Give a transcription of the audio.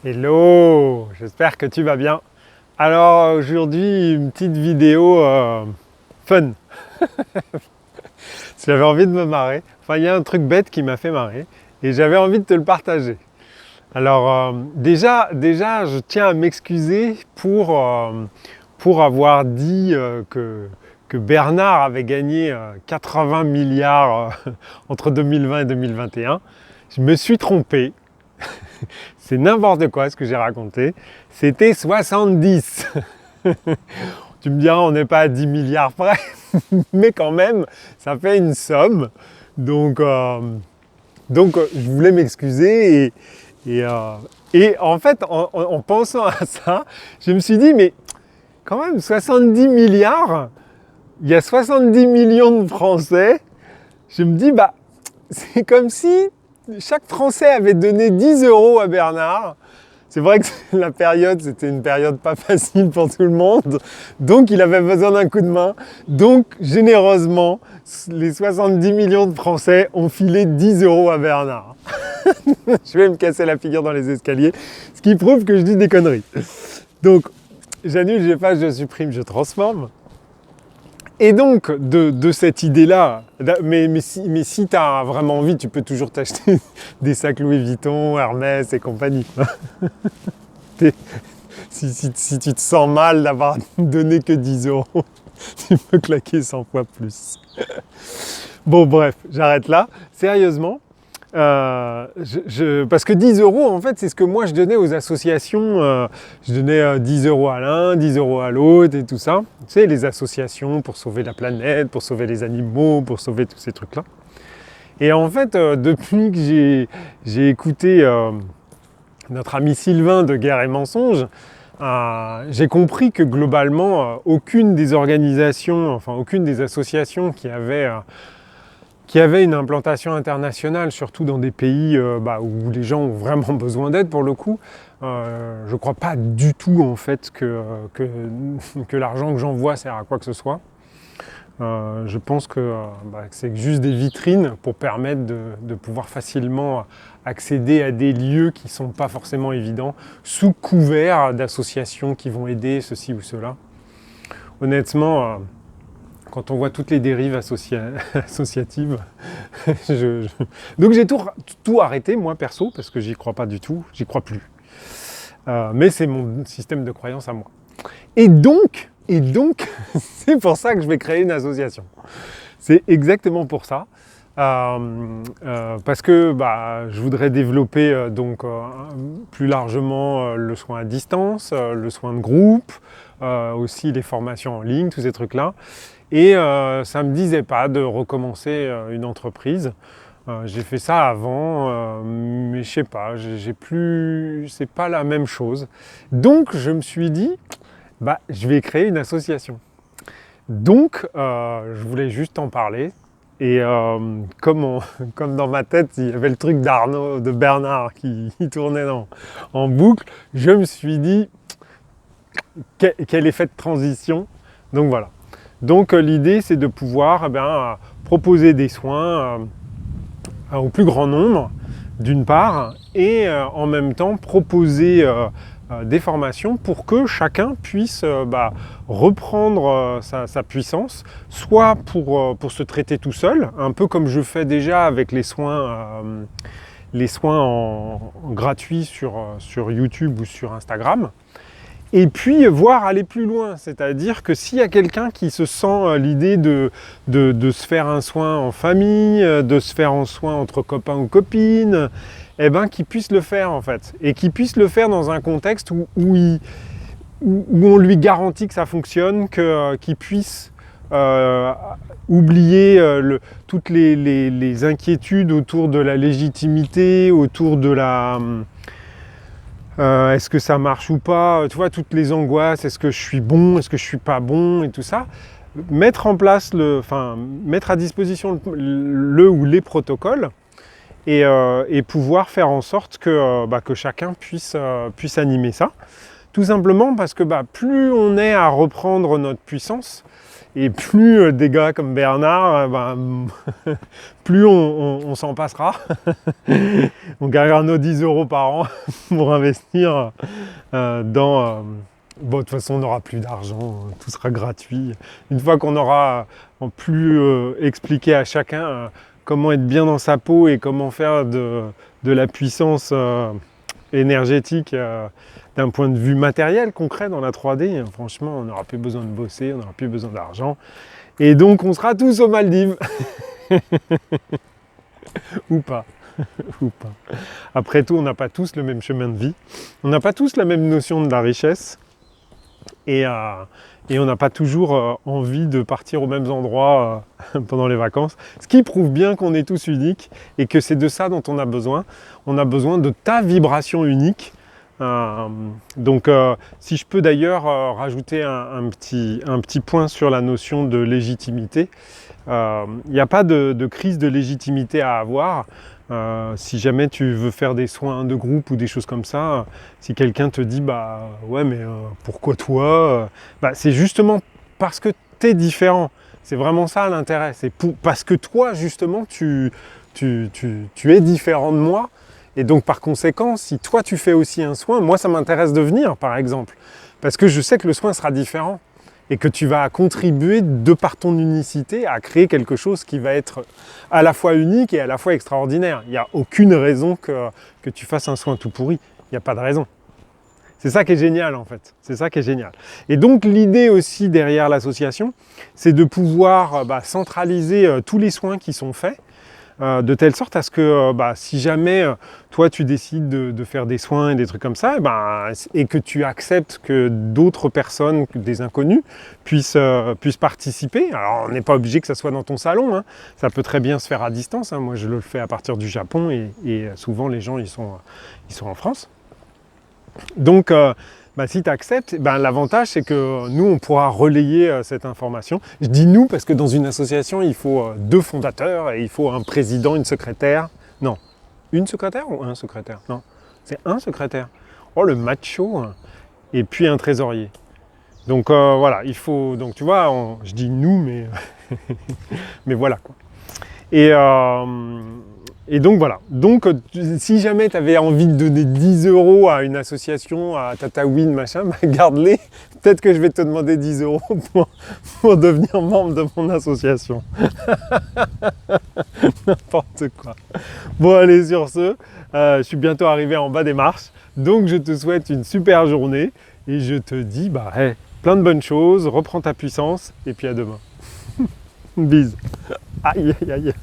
Hello, j'espère que tu vas bien. Alors aujourd'hui, une petite vidéo fun. J'avais envie de me marrer. Enfin, il y a un truc bête qui m'a fait marrer et j'avais envie de te le partager. Alors déjà, je tiens à m'excuser pour avoir dit que Bernard avait gagné 80 milliards entre 2020 et 2021. Je me suis trompé. C'est n'importe quoi ce que j'ai raconté. C'était 70. Tu me diras, on n'est pas à 10 milliards près, mais quand même, ça fait une somme. Donc, je voulais m'excuser et en fait, en pensant à ça, je me suis dit, mais quand même, 70 milliards, il y a 70 millions de Français. Je me dis, bah, c'est comme si chaque Français avait donné 10 euros à Bernard. C'est vrai que la période, c'était une période pas facile pour tout le monde. Donc, il avait besoin d'un coup de main. Donc, généreusement, les 70 millions de Français ont filé 10 euros à Bernard. Je vais me casser la figure dans les escaliers, ce qui prouve que je dis des conneries. Donc, j'annule, j'efface, je supprime, je transforme. Et donc, de cette idée-là, mais si tu as vraiment envie, tu peux toujours t'acheter des sacs Louis Vuitton, Hermès et compagnie. Si tu te sens mal d'avoir donné que 10 euros, tu peux claquer 100 fois plus. Bon, bref, j'arrête là. Sérieusement, parce que 10 euros, en fait, c'est ce que moi je donnais aux associations. Je donnais 10 euros à l'un, 10 euros à l'autre et tout ça. Tu sais, les associations pour sauver la planète, pour sauver les animaux, pour sauver tous ces trucs-là. Et en fait, depuis que j'ai écouté notre ami Sylvain de Guerre et Mensonges, j'ai compris que globalement, aucune des organisations, enfin aucune des associations qui avait une implantation internationale, surtout dans des pays où les gens ont vraiment besoin d'aide pour le coup. Je ne crois pas du tout en fait que l'argent que j'envoie sert à quoi que ce soit. Je pense que c'est juste des vitrines pour permettre de pouvoir facilement accéder à des lieux qui ne sont pas forcément évidents, sous couvert d'associations qui vont aider ceci ou cela. Honnêtement, quand on voit toutes les dérives associatives, donc j'ai tout arrêté, moi perso, parce que j'y crois pas du tout, j'y crois plus. Mais c'est mon système de croyance à moi. Et donc, c'est pour ça que je vais créer une association. C'est exactement pour ça. Parce que je voudrais développer plus largement le soin à distance, le soin de groupe, aussi les formations en ligne, tous ces trucs-là. Et ça ne me disait pas de recommencer une entreprise. J'ai fait ça avant, mais je sais pas, c'est pas la même chose. Donc je me suis dit, je vais créer une association. Donc je voulais juste en parler. Et comme dans ma tête, il y avait le truc de Bernard qui tournait en boucle, je me suis dit, quel effet de transition. Donc voilà. Donc l'idée, c'est de pouvoir proposer des soins au plus grand nombre, d'une part, et en même temps proposer des formations pour que chacun puisse reprendre sa puissance, soit pour se traiter tout seul, un peu comme je fais déjà avec les soins gratuits sur YouTube ou sur Instagram. Et puis, voire aller plus loin, c'est-à-dire que s'il y a quelqu'un qui se sent l'idée de se faire un soin en famille, de se faire un soin entre copains ou copines, qu'il puisse le faire en fait. Et qu'il puisse le faire dans un contexte où on lui garantit que ça fonctionne, qu'il puisse oublier toutes les inquiétudes autour de la légitimité, autour de la... est-ce que ça marche ou pas, tu vois, toutes les angoisses, est-ce que je suis bon, est-ce que je suis pas bon et tout ça, mettre à disposition le ou les protocoles et pouvoir faire en sorte que chacun puisse animer ça. Tout simplement parce que plus on est à reprendre notre puissance, et plus des gars comme Bernard, plus on s'en passera. On gagnera nos 10 € par an pour investir dans... Bon, de toute façon, on n'aura plus d'argent, tout sera gratuit. Une fois qu'on aura plus expliqué à chacun comment être bien dans sa peau et comment faire de la puissance énergétique d'un point de vue matériel, concret dans la 3D, franchement, on n'aura plus besoin de bosser, on n'aura plus besoin d'argent. Et donc, on sera tous aux Maldives. Ou pas. Ou pas. Après tout, on n'a pas tous le même chemin de vie. On n'a pas tous la même notion de la richesse. Et on n'a pas toujours envie de partir aux mêmes endroits pendant les vacances. Ce qui prouve bien qu'on est tous uniques et que c'est de ça dont on a besoin. On a besoin de ta vibration unique. Donc si je peux d'ailleurs rajouter un petit point sur la notion de légitimité, il n'y a pas de crise de légitimité à avoir. Si jamais tu veux faire des soins de groupe ou des choses comme ça, si quelqu'un te dit ouais mais pourquoi toi, c'est justement parce que tu es différent. C'est vraiment ça l'intérêt. C'est parce que toi justement tu es différent de moi. Et donc par conséquent, si toi tu fais aussi un soin, moi ça m'intéresse de venir par exemple. Parce que je sais que le soin sera différent. Et que tu vas contribuer de par ton unicité à créer quelque chose qui va être à la fois unique et à la fois extraordinaire. Il n'y a aucune raison que tu fasses un soin tout pourri. Il n'y a pas de raison. C'est ça qui est génial en fait. C'est ça qui est génial. Et donc l'idée aussi derrière l'association, c'est de pouvoir centraliser tous les soins qui sont faits, de telle sorte à ce que si jamais toi tu décides de faire des soins et des trucs comme ça, et que tu acceptes que d'autres personnes, des inconnus, puissent participer. Alors on n'est pas obligé que ça soit dans ton salon, hein. Ça peut très bien se faire à distance, hein. Moi je le fais à partir du Japon et souvent les gens ils sont en France. Donc si tu acceptes, l'avantage c'est que nous on pourra relayer cette information. Je dis nous parce que dans une association il faut 2 fondateurs et il faut un président, une secrétaire. Non, une secrétaire ou un secrétaire? Non, c'est un secrétaire. Oh le macho, hein. Et puis un trésorier. Donc voilà, il faut, donc tu vois, je dis nous mais mais voilà quoi. Et donc voilà, donc si jamais tu avais envie de donner 10 € à une association, à Tataouine, machin, garde-les. Peut-être que je vais te demander 10 € pour devenir membre de mon association. N'importe quoi. Bon allez, sur ce, je suis bientôt arrivé en bas des marches, donc je te souhaite une super journée et je te dis plein de bonnes choses, reprends ta puissance et puis à demain. Bise. Aïe aïe aïe.